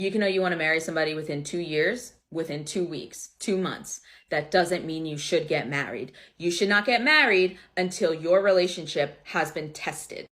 You can know you want to marry somebody within 2 years, within 2 weeks, 2 months. That doesn't mean you should get married. You should not get married until your relationship has been tested.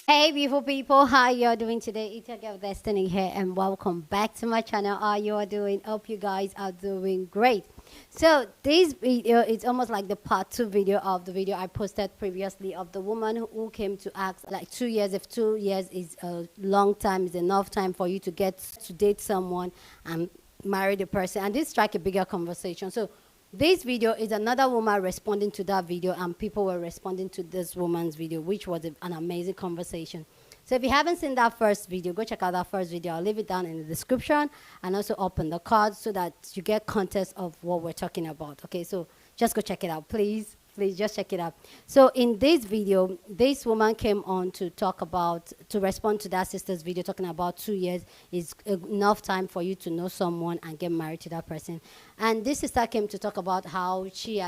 Hey beautiful people, how you're doing today? It's your girl Destiny here and welcome back to my channel. How you are doing? Hope you guys are doing great. So this video is almost like the part 2 video of the video I posted previously of the woman who came to ask like 2 years, if 2 years is a long time, is enough time for you to get to date someone and marry the person, and this strike a bigger conversation. So this video is another woman responding to that video, and people were responding to this woman's video, which was an amazing conversation. So if you haven't seen that first video, go check out that first video. I'll leave it down in the description and also up in the card so that you get context of what we're talking about. Okay, so just go check it out, please. Please just check it out. So in this video, this woman came on to talk about, to respond to that sister's video talking about 2 years is enough time for you to know someone and get married to that person. And this sister came to talk about how she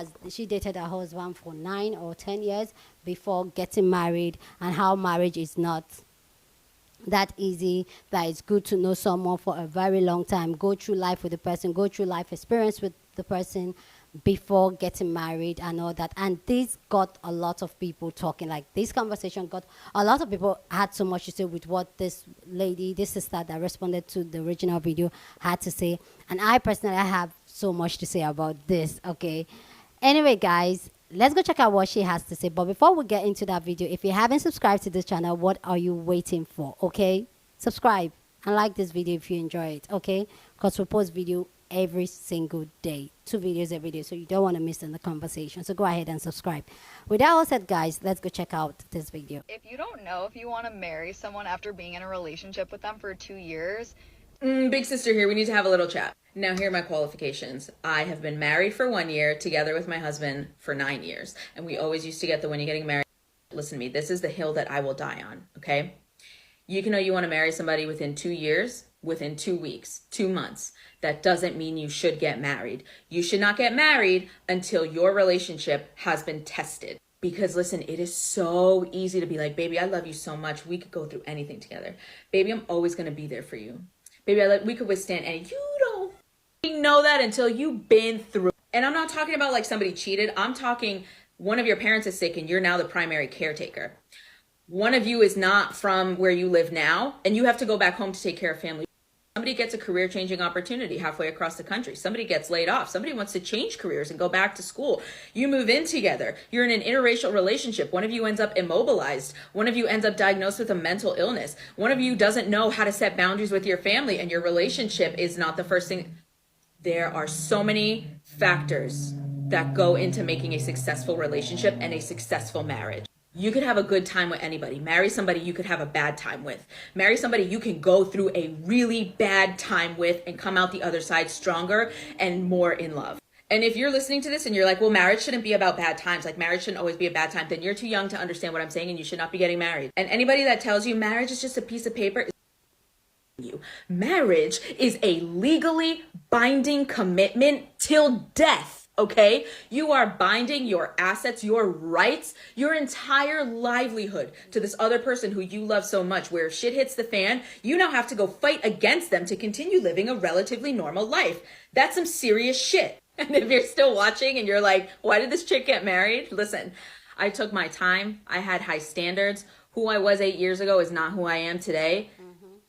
dated her husband for 9 or 10 years before getting married, and how marriage is not that easy, that it's good to know someone for a very long time, go through life with the person, go through life experience with the person before getting married and all that. And this got a lot of people talking. Like, this conversation got a lot of people had so much to say with what this lady, this sister that responded to the original video had to say. And I personally have so much to say about this. Okay, anyway guys, let's go check out what she has to say. But before we get into that video, if you haven't subscribed to this channel, what are you waiting for? Okay, subscribe and like this video if you enjoy it. Okay, because we post video every single day, 2 videos every day, so you don't want to miss in the conversation. So go ahead and subscribe. With that all said, guys, let's go check out this video. If you don't know if you want to marry someone after being in a relationship with them for 2 years, Big sister here, we need to have a little chat. Now, here are my qualifications. I have been married for 1 year, together with my husband for 9 years. And we always used to get the when you're getting married. Listen to me, this is the hill that I will die on, okay? You can know you want to marry somebody within 2 years, within 2 weeks, 2 months. That doesn't mean you should get married. You should not get married until your relationship has been tested. Because listen, it is so easy to be like, baby, I love you so much. We could go through anything together. Baby, I'm always going to be there for you. Baby, we could withstand any. You don't know that until you've been through. And I'm not talking about like somebody cheated. I'm talking one of your parents is sick and you're now the primary caretaker. One of you is not from where you live now and you have to go back home to take care of family. Somebody gets a career-changing opportunity halfway across the country. Somebody gets laid off. Somebody wants to change careers and go back to school. You move in together. You're in an interracial relationship. One of you ends up immobilized. One of you ends up diagnosed with a mental illness. One of you doesn't know how to set boundaries with your family, and your relationship is not the first thing. There are so many factors that go into making a successful relationship and a successful marriage. You could have a good time with anybody. Marry somebody you could have a bad time with. Marry somebody you can go through a really bad time with and come out the other side stronger and more in love. And if you're listening to this and you're like, well, marriage shouldn't be about bad times, like marriage shouldn't always be a bad time, then you're too young to understand what I'm saying and you should not be getting married. And anybody that tells you marriage is just a piece of paper is you. Marriage is a legally binding commitment till death. Okay, you are binding your assets, your rights, your entire livelihood to this other person who you love so much, where if shit hits the fan, you now have to go fight against them to continue living a relatively normal life. That's some serious shit. And if you're still watching and you're like, why did this chick get married? Listen, I took my time. I had high standards. Who I was 8 years ago is not who I am today.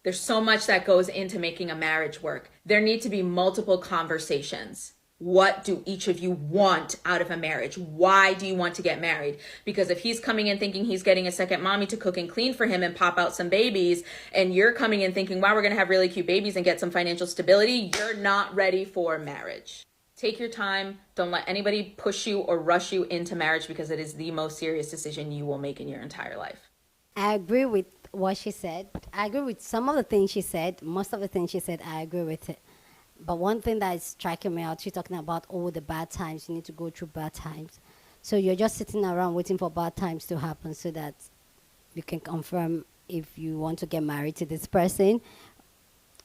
There's so much that goes into making a marriage work. There need to be multiple conversations. What do each of you want out of a marriage? Why do you want to get married? Because if he's coming in thinking he's getting a second mommy to cook and clean for him and pop out some babies, and you're coming in thinking, wow, we're going to have really cute babies and get some financial stability, you're not ready for marriage. Take your time. Don't let anybody push you or rush you into marriage, because it is the most serious decision you will make in your entire life. I agree with what she said. I agree with some of the things she said. Most of the things she said, I agree with it. But one thing that is striking me out, she's talking about all the bad times. You need to go through bad times. So you're just sitting around waiting for bad times to happen so that you can confirm if you want to get married to this person.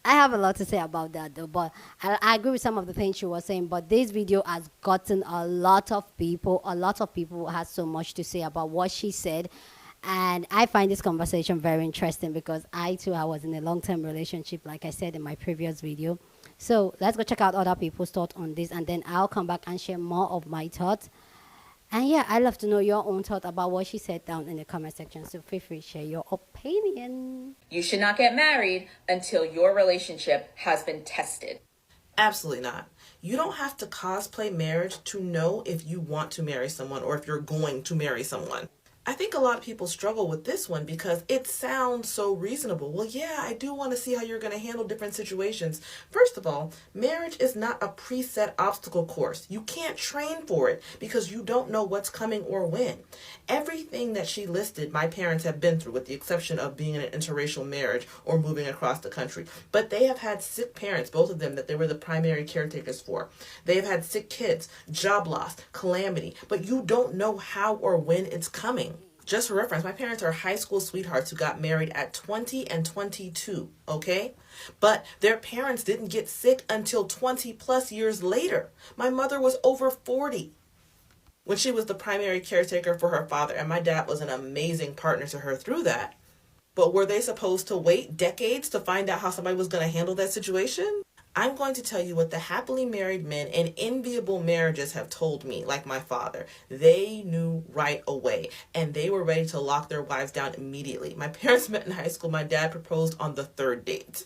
I have a lot to say about that though, but I agree with some of the things she was saying. But this video has gotten a lot of people had so much to say about what she said. And I find this conversation very interesting because I was in a long-term relationship, like I said in my previous video. So let's go check out other people's thoughts on this, and then I'll come back and share more of my thoughts. And yeah, I love to know your own thought about what she said down in the comment section. So feel free to share your opinion. You should not get married until your relationship has been tested. Absolutely not. You don't have to cosplay marriage to know if you want to marry someone or if you're going to marry someone. I think a lot of people struggle with this one because it sounds so reasonable. Well, yeah, I do want to see how you're going to handle different situations. First of all, marriage is not a preset obstacle course. You can't train for it because you don't know what's coming or when. Everything that she listed, my parents have been through, with the exception of being in an interracial marriage or moving across the country. But they have had sick parents, both of them, that they were the primary caretakers for. They have had sick kids, job loss, calamity, but you don't know how or when it's coming. Just for reference, my parents are high school sweethearts who got married at 20 and 22, okay? But their parents didn't get sick until 20 plus years later. My mother was over 40 when she was the primary caretaker for her father, and my dad was an amazing partner to her through that. But were they supposed to wait decades to find out how somebody was going to handle that situation? I'm going to tell you what the happily married men in enviable marriages have told me, like my father. They knew right away, and they were ready to lock their wives down immediately. My parents met in high school. My dad proposed on the third date.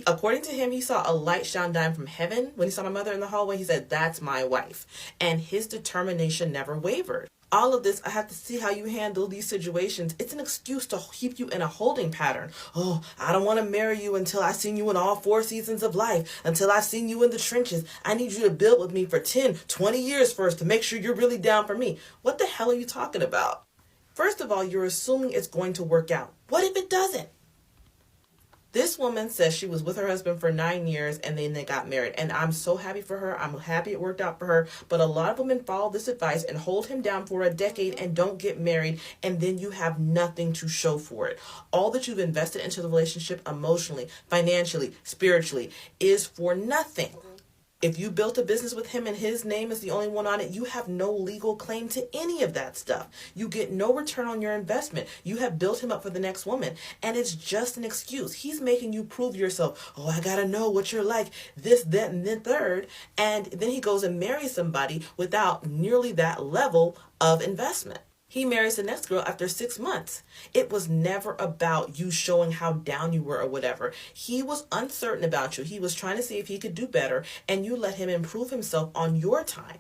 According to him, he saw a light shine down from heaven. When he saw my mother in the hallway, he said, "That's my wife." And his determination never wavered. All of this, I have to see how you handle these situations. It's an excuse to keep you in a holding pattern. Oh, I don't want to marry you until I've seen you in all 4 seasons of life, until I've seen you in the trenches. I need you to build with me for 10, 20 years first to make sure you're really down for me. What the hell are you talking about? First of all, you're assuming it's going to work out. What if it doesn't? This woman says she was with her husband for 9 years and then they got married. And I'm so happy for her. I'm happy it worked out for her. But a lot of women follow this advice and hold him down for a decade and don't get married. And then you have nothing to show for it. All that you've invested into the relationship emotionally, financially, spiritually is for nothing. If you built a business with him and his name is the only one on it, you have no legal claim to any of that stuff. You get no return on your investment. You have built him up for the next woman. And it's just an excuse. He's making you prove yourself. Oh, I gotta know what you're like. This, that, and then third. And then he goes and marries somebody without nearly that level of investment. He marries the next girl after 6 months. It was never about you showing how down you were or whatever. He was uncertain about you. He was trying to see if he could do better, and you let him improve himself on your time.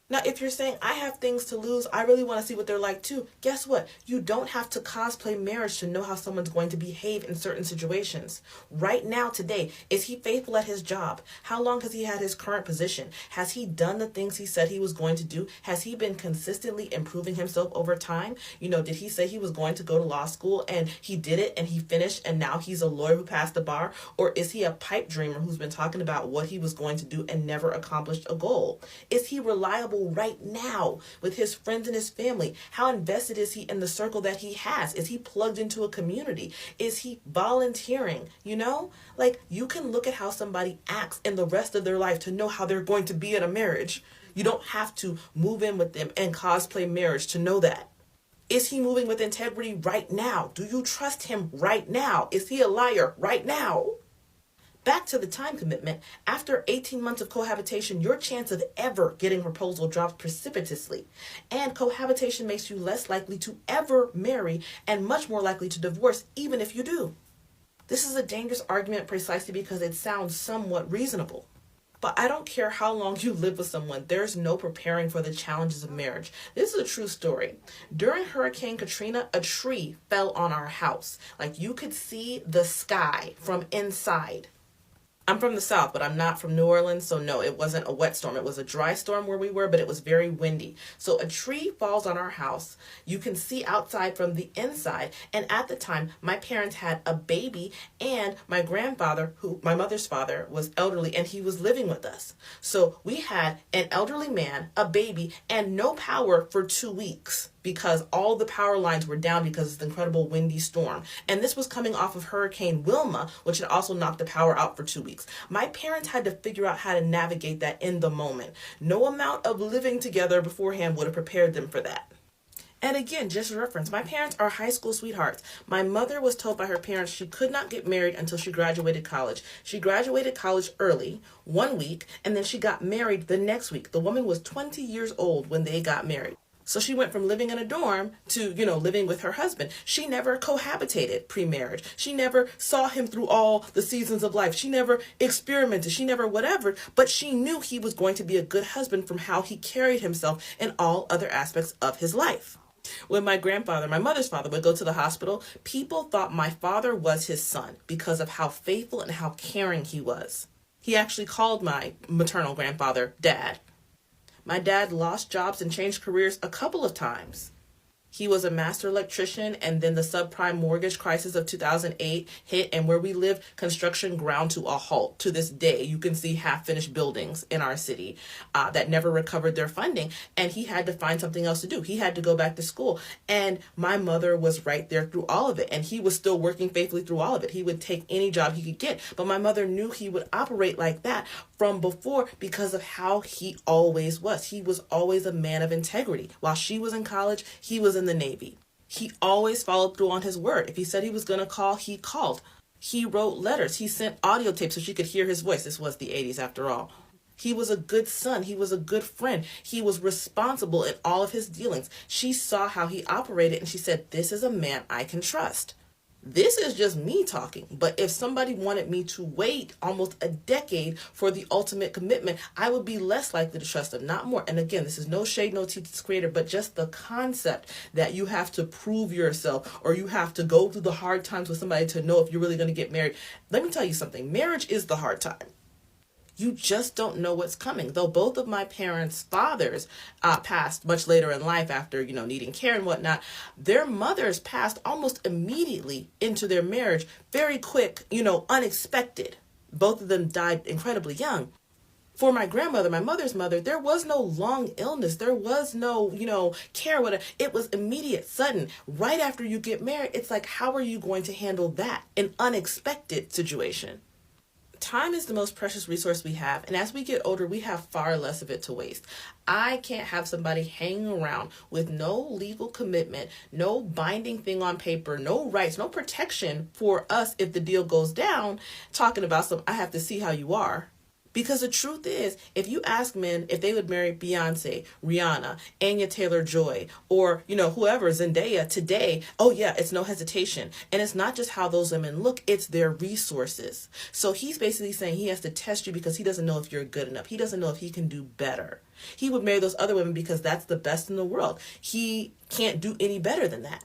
Now, if you're saying, I have things to lose, I really want to see what they're like too, guess what? You don't have to cosplay marriage to know how someone's going to behave in certain situations. Right now, today, is he faithful at his job? How long has he had his current position? Has he done the things he said he was going to do? Has he been consistently improving himself over time? You know, did he say he was going to go to law school and he did it and he finished and now he's a lawyer who passed the bar? Or is he a pipe dreamer who's been talking about what he was going to do and never accomplished a goal? Is he reliable right now with his friends and his family? How invested is he in the circle that he has? Is he plugged into a community? Is he volunteering? You know, like, you can look at how somebody acts in the rest of their life to know how they're going to be in a marriage. You don't have to move in with them and cosplay marriage to know that. Is he moving with integrity right now? Do you trust him right now? Is he a liar right now? Back to the time commitment, after 18 months of cohabitation, your chance of ever getting a proposal drops precipitously. And cohabitation makes you less likely to ever marry and much more likely to divorce, even if you do. This is a dangerous argument precisely because it sounds somewhat reasonable. But I don't care how long you live with someone, there's no preparing for the challenges of marriage. This is a true story. During Hurricane Katrina, a tree fell on our house. Like, you could see the sky from inside. I'm from the South, but I'm not from New Orleans, so no, it wasn't a wet storm. It was a dry storm where we were, but it was very windy. So a tree falls on our house. You can see outside from the inside. And at the time, my parents had a baby, and my grandfather, who my mother's father, was elderly, and he was living with us. So we had an elderly man, a baby, and no power for 2 weeks, because all the power lines were down because of the incredible windy storm. And this was coming off of Hurricane Wilma, which had also knocked the power out for 2 weeks. My parents had to figure out how to navigate that in the moment. No amount of living together beforehand would have prepared them for that. And again, just a reference, my parents are high school sweethearts. My mother was told by her parents she could not get married until she graduated college. She graduated college early, 1 week, and then she got married the next week. The woman was 20 years old when they got married. So she went from living in a dorm to, living with her husband. She never cohabitated pre-marriage. She never saw him through all the seasons of life. She never experimented. She never whatever, but she knew he was going to be a good husband from how he carried himself in all other aspects of his life. When my grandfather, my mother's father, would go to the hospital, people thought my father was his son because of how faithful and how caring he was. He actually called my maternal grandfather Dad. My dad lost jobs and changed careers a couple of times. He was a master electrician, and then the subprime mortgage crisis of 2008 hit, and where we live, construction ground to a halt. To this day, you can see half-finished buildings in our city that never recovered their funding, and he had to find something else to do. He had to go back to school, and my mother was right there through all of it, and he was still working faithfully through all of it. He would take any job he could get, but my mother knew he would operate like that from before because of how he always was. He was always a man of integrity. While she was in college, he was in the Navy. He always followed through on his word. If he said he was going to call, he called. He wrote letters. He sent audio tapes so she could hear his voice. This was the 80s after all. He was a good son. He was a good friend. He was responsible in all of his dealings. She saw how he operated and she said, this is a man I can trust. This is just me talking, but if somebody wanted me to wait almost a decade for the ultimate commitment, I would be less likely to trust them, not more. And again, this is no shade, no tea to this creator, but just the concept that you have to prove yourself or you have to go through the hard times with somebody to know if you're really going to get married. Let me tell you something. Marriage is the hard time. You just don't know what's coming. Though both of my parents' fathers passed much later in life after, needing care and whatnot, their mothers passed almost immediately into their marriage. Very quick, unexpected. Both of them died incredibly young. For my grandmother, my mother's mother, there was no long illness. There was no, care, whatever. It was immediate, sudden. Right after you get married, it's like, how are you going to handle that? An unexpected situation. Time is the most precious resource we have, and as we get older, we have far less of it to waste. I can't have somebody hanging around with no legal commitment, no binding thing on paper, no rights, no protection for us if the deal goes down, talking about I have to see how you are. Because the truth is, if you ask men if they would marry Beyonce, Rihanna, Anya Taylor-Joy, or, whoever, Zendaya today, oh yeah, it's no hesitation. And it's not just how those women look, it's their resources. So he's basically saying he has to test you because he doesn't know if you're good enough. He doesn't know if he can do better. He would marry those other women because that's the best in the world. He can't do any better than that.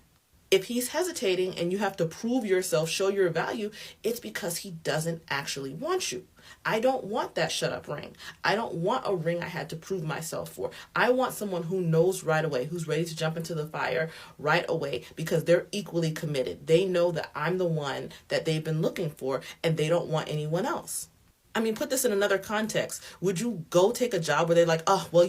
If he's hesitating and you have to prove yourself, show your value, it's because he doesn't actually want you. I don't want that shut up ring. I don't want a ring I had to prove myself for. I want someone who knows right away, who's ready to jump into the fire right away because they're equally committed. They know that I'm the one that they've been looking for and they don't want anyone else. I mean, put this in another context. Would you go take a job where they're like, oh, well,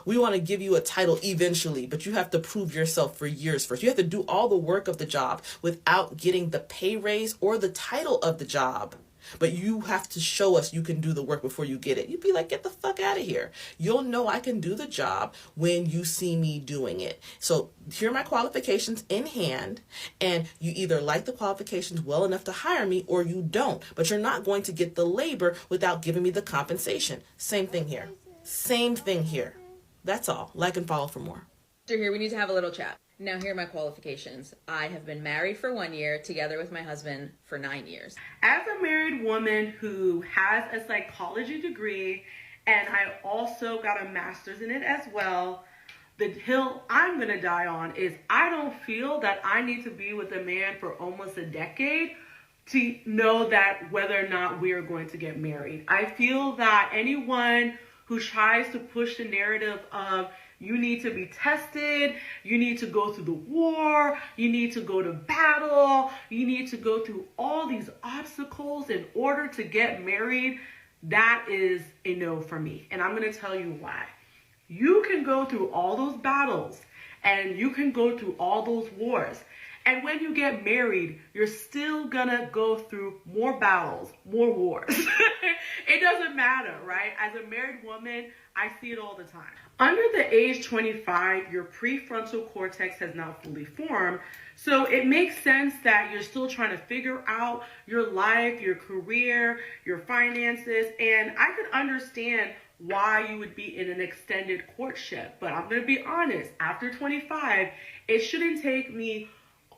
we want to give you a title eventually, but you have to prove yourself for years first. You have to do all the work of the job without getting the pay raise or the title of the job. But you have to show us you can do the work before you get it. You'd be like, get the fuck out of here. You'll know I can do the job when you see me doing it. So here are my qualifications in hand, and you either like the qualifications well enough to hire me or you don't. But you're not going to get the labor without giving me the compensation. Same thing here. Same thing here. That's all. Like and follow for more. Here, we need to have a little chat. Now, here are my qualifications. I have been married for 1 year, together with my husband for 9 years. As a married woman who has a psychology degree, and I also got a master's in it as well, the hill I'm going to die on is I don't feel that I need to be with a man for almost a decade to know that whether or not we are going to get married. I feel that anyone who tries to push the narrative of you need to be tested, you need to go through the war, you need to go to battle, you need to go through all these obstacles in order to get married, that is a no for me. And I'm going to tell you why. You can go through all those battles and you can go through all those wars. And when you get married, you're still gonna go through more battles, more wars. It doesn't matter, right? As a married woman, I see it all the time. Under the age 25, your prefrontal cortex has not fully formed. So it makes sense that you're still trying to figure out your life, your career, your finances. And I could understand why you would be in an extended courtship. But I'm going to be honest, after 25, it shouldn't take me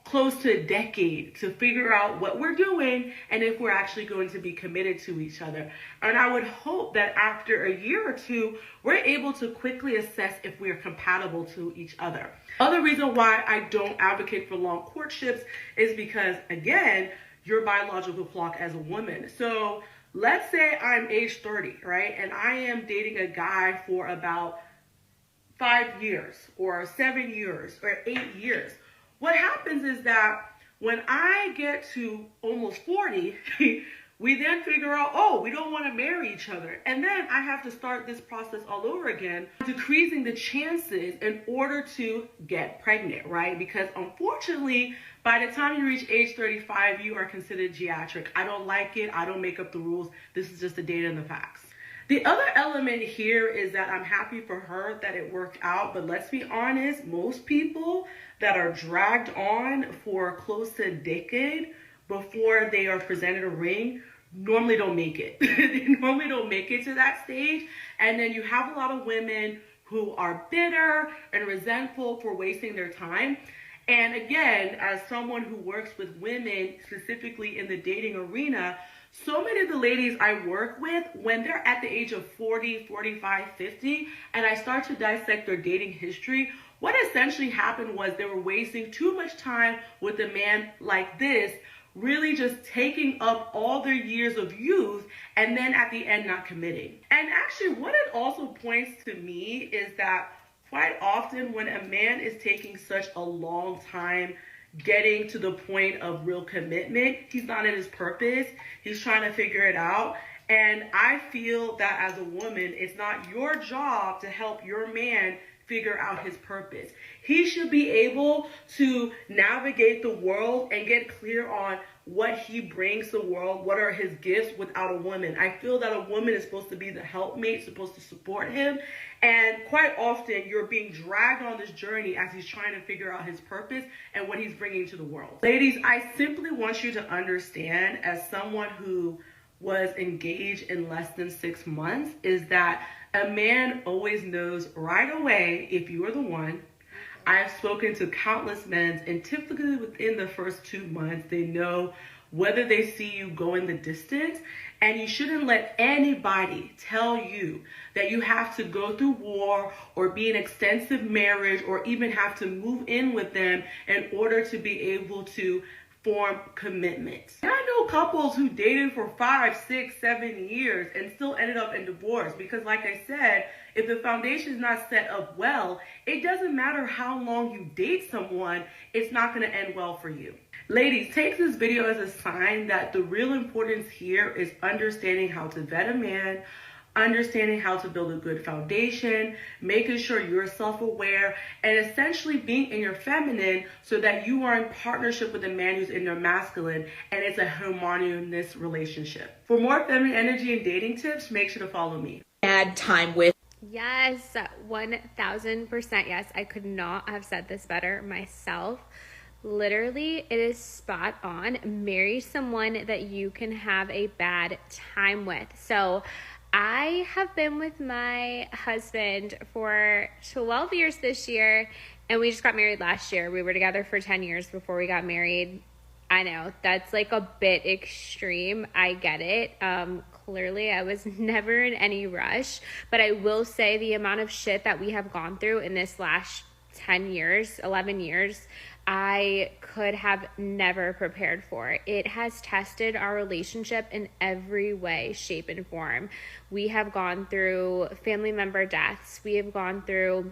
close to a decade to figure out what we're doing and if we're actually going to be committed to each other. And I would hope that after a year or two, we're able to quickly assess if we're compatible to each other. Other reason why I don't advocate for long courtships is because, again, your biological clock as a woman. So let's say I'm age 30, right? And I am dating a guy for about 5 years or 7 years or 8 years. What happens is that when I get to almost 40, we then figure out, oh, we don't want to marry each other. And then I have to start this process all over again, decreasing the chances in order to get pregnant, right? Because unfortunately, by the time you reach age 35, you are considered geriatric. I don't like it. I don't make up the rules. This is just the data and the facts. The other element here is that I'm happy for her that it worked out, but let's be honest, most people that are dragged on for close to a decade before they are presented a ring normally don't make it. They normally don't make it to that stage. And then you have a lot of women who are bitter and resentful for wasting their time. And again, as someone who works with women, specifically in the dating arena, so many of the ladies I work with, when they're at the age of 40, 45, 50, and I start to dissect their dating history, what essentially happened was they were wasting too much time with a man like this, really just taking up all their years of youth and then at the end not committing. And actually what it also points to me is that quite often when a man is taking such a long time getting to the point of real commitment, he's not in his purpose. He's trying to figure it out. And I feel that as a woman, it's not your job to help your man figure out his purpose. He should be able to navigate the world and get clear on what he brings to the world, what are his gifts without a woman. I feel that a woman is supposed to be the helpmate, supposed to support him. And quite often you're being dragged on this journey as he's trying to figure out his purpose and what he's bringing to the world. Ladies, I simply want you to understand, as someone who was engaged in less than 6 months, is that a man always knows right away if you are the one. I've spoken to countless men, and typically within the first 2 months, they know whether they see you going the distance. And you shouldn't let anybody tell you that you have to go through war or be in extensive marriage or even have to move in with them in order to be able to form commitments. And I know couples who dated for 5, 6, 7 years and still ended up in divorce because, like I said, if the foundation is not set up well, it doesn't matter how long you date someone, it's not going to end well for you. Ladies, take this video as a sign that the real importance here is understanding how to vet a man, understanding how to build a good foundation, making sure you're self-aware, and essentially being in your feminine so that you are in partnership with a man who's in their masculine, and it's a harmonious relationship. For more feminine energy and dating tips, make sure to follow me. Add time with. Yes, 1000% yes. I could not have said this better myself. Literally, it is spot on. Marry someone that you can have a bad time with. So I have been with my husband for 12 years this year, and we just got married last year. We were together for 10 years before we got married. I know, that's like a bit extreme. I get it. Clearly, I was never in any rush, but I will say the amount of shit that we have gone through in this last 10 years, 11 years, I could have never prepared for. It has tested our relationship in every way, shape, and form. We have gone through family member deaths. We have gone through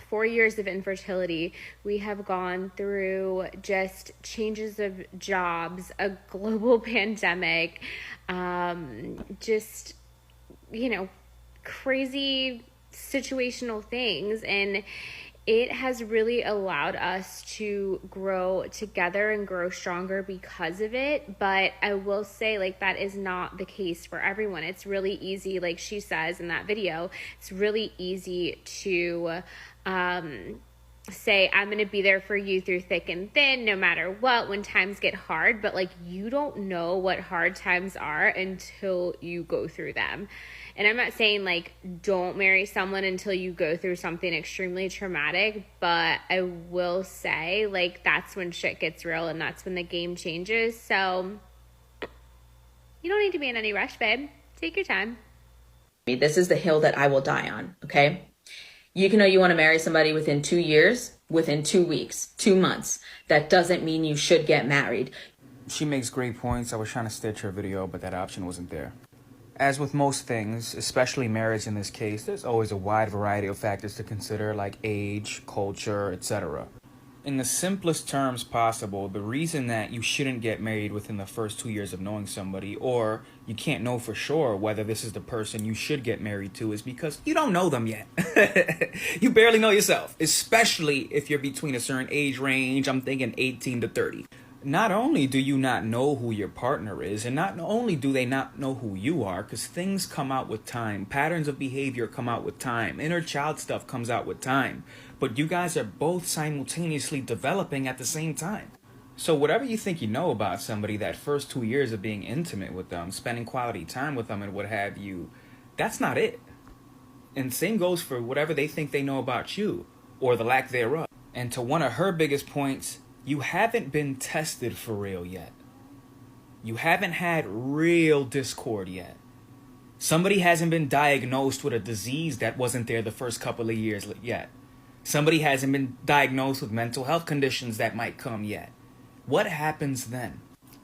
4 years of infertility. We have gone through just changes of jobs, a global pandemic, just, crazy situational things. And it has really allowed us to grow together and grow stronger because of it. But I will say, like, that is not the case for everyone. It's really easy, like she says in that video, it's really easy to say, I'm going to be there for you through thick and thin, no matter what, when times get hard. But like, you don't know what hard times are until you go through them. And I'm not saying like don't marry someone until you go through something extremely traumatic, but I will say like that's when shit gets real and that's when the game changes. So you don't need to be in any rush, babe. Take your time. This is the hill that I will die on, okay? You can know you want to marry somebody within 2 years, within 2 weeks, 2 months. That doesn't mean you should get married. She makes great points. I was trying to stitch her video, but that option wasn't there. As with most things, especially marriage in this case, there's always a wide variety of factors to consider, like age, culture, etc. In the simplest terms possible, the reason that you shouldn't get married within the first 2 years of knowing somebody, or you can't know for sure whether this is the person you should get married to, is because you don't know them yet. You barely know yourself, especially if you're between a certain age range. I'm thinking 18 to 30. Not only do you not know who your partner is, and not only do they not know who you are, because things come out with time, patterns of behavior come out with time, inner child stuff comes out with time, but you guys are both simultaneously developing at the same time. So whatever you think you know about somebody, that first 2 years of being intimate with them, spending quality time with them and what have you, that's not it. And same goes for whatever they think they know about you, or the lack thereof. And to one of her biggest points, you haven't been tested for real yet. You haven't had real discord yet. Somebody hasn't been diagnosed with a disease that wasn't there the first couple of years yet. Somebody hasn't been diagnosed with mental health conditions that might come yet. What happens then?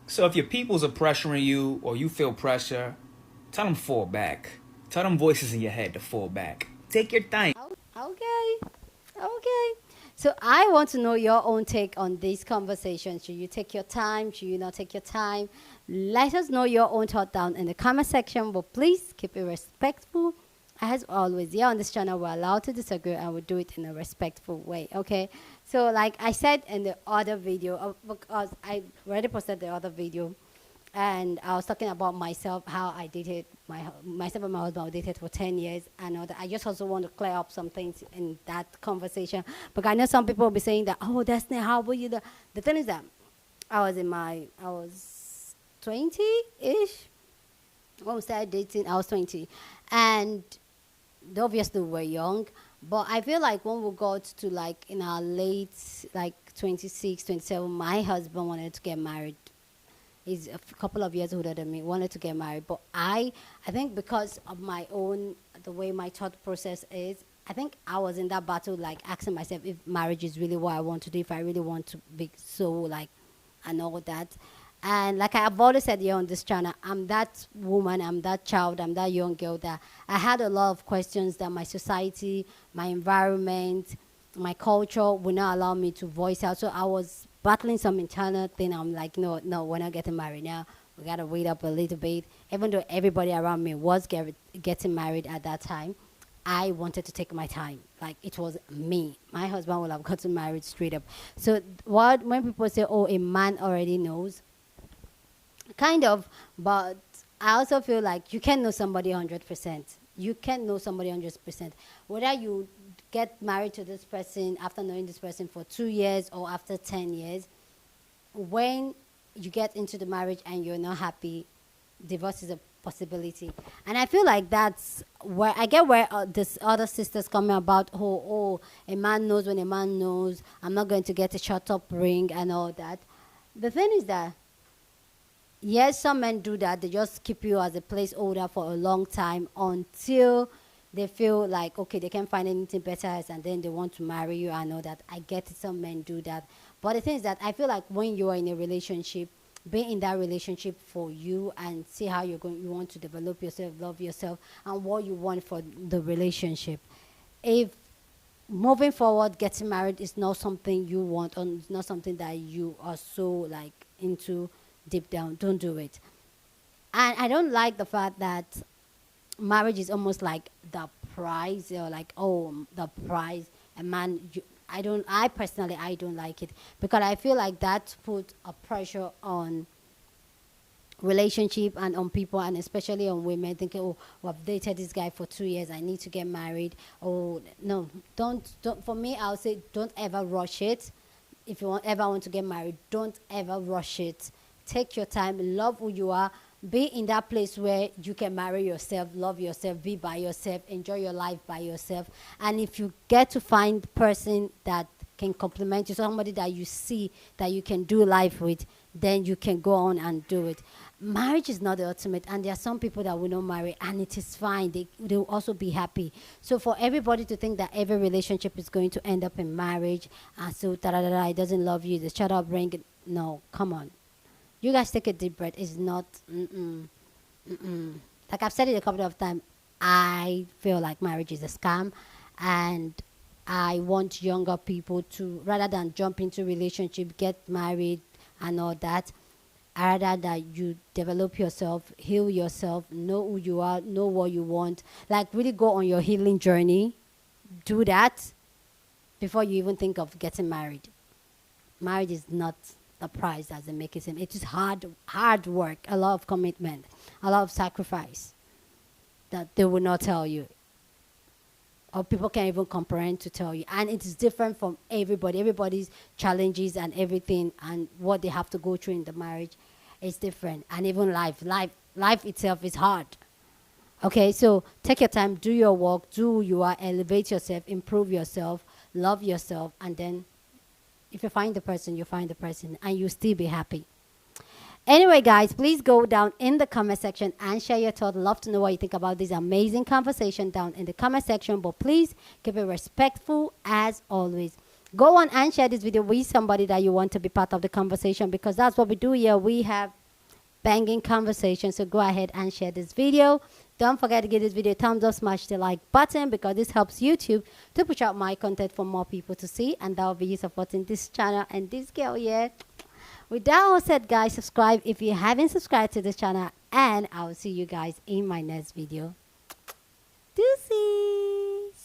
So if your peoples are pressuring you or you feel pressure, tell them fall back. Tell them voices in your head to fall back. Take your time. Okay. So I want to know your own take on this conversation. Should you take your time? Should you not take your time? Let us know your own thought down in the comment section, but please keep it respectful. As always, here on this channel, we're allowed to disagree and we do it in a respectful way, okay? So like I said in the other video, because I already posted the other video, and I was talking about myself, how I dated myself and my husband were dated for 10 years. I know that I just also want to clear up some things in that conversation. But I know some people will be saying that, oh, Destiny, how were you? The thing is that I was 20-ish. When we started dating, I was 20. And obviously we were young. But I feel like when we got to like in our late, like 26, 27, my husband wanted to get married. He's a couple of years older than me, wanted to get married. But I think because of my own, the way my thought process is, I think I was in that battle, like asking myself if marriage is really what I want to do, if I really want to be so like, and all that. And like I've always said here on this channel, I'm that woman, I'm that child, I'm that young girl that I had a lot of questions that my society, my environment, my culture would not allow me to voice out. So I was battling some internal thing. I'm like, no, we're not getting married now. We got to wait up a little bit. Even though everybody around me was getting married at that time, I wanted to take my time. Like, it was me. My husband would have gotten married straight up. So when people say, oh, a man already knows, kind of, but I also feel like you can know somebody 100%. You can know somebody 100%. Whether you get married to this person after knowing this person for 2 years or after 10 years, when you get into the marriage and you're not happy, divorce is a possibility. And I feel like that's where I get where this other sisters coming about, oh, a man knows when a man knows, I'm not going to get a shut up ring and all that. The thing is that, yes, some men do that. They just keep you as a placeholder for a long time until they feel like, okay, they can't find anything better and then they want to marry you. I know that. I get it. Some men do that. But the thing is that I feel like when you are in a relationship, be in that relationship for you and see how you want to develop yourself, love yourself, and what you want for the relationship. If moving forward, getting married is not something you want, or it's not something that you are so like into deep down, don't do it. And I don't like the fact that marriage is almost like the prize, or like, oh, the prize, a man, I personally, I don't like it, because I feel like that put a pressure on relationship and on people, and especially on women, thinking, oh, well, I've dated this guy for 2 years, I need to get married. Oh no, don't for me, I'll say, don't ever rush it. If you ever want to get married, don't ever rush it. Take your time, love who you are, be in that place where you can marry yourself, love yourself, be by yourself, enjoy your life by yourself. And if you get to find the person that can complement you, somebody that you see that you can do life with, then you can go on and do it. Marriage is not the ultimate, and there are some people that will not marry, and it is fine. They will also be happy. So for everybody to think that every relationship is going to end up in marriage, and so it doesn't love you, the shut up, bring it. No, come on. You guys take a deep breath. It's not. Like I've said it a couple of times, I feel like marriage is a scam, and I want younger people to, rather than jump into relationship, get married and all that, rather that you develop yourself, heal yourself, know who you are, know what you want, like really go on your healing journey. Do that before you even think of getting married. Marriage is not the price as they make it seem. It is hard work, a lot of commitment, a lot of sacrifice that they will not tell you, or people can't even comprehend to tell you. And it is different from everybody. Everybody's challenges and everything and what they have to go through in the marriage is different. And even life itself is hard. Okay, so take your time, do your work, do who you are, elevate yourself, improve yourself, love yourself, and then if you find the person, you find the person, and you'll still be happy. Anyway, guys, please go down in the comment section and share your thoughts. Love to know what you think about this amazing conversation down in the comment section, but please keep it respectful as always. Go on and share this video with somebody that you want to be part of the conversation, because that's what we do here. We have banging conversation. So go ahead and share this video. Don't forget to give this video a thumbs up, smash the like button, because this helps YouTube to push out my content for more people to see, and that will be you supporting this channel and this girl here. With that all said, guys, subscribe if you haven't subscribed to this channel, and I will see you guys in my next video.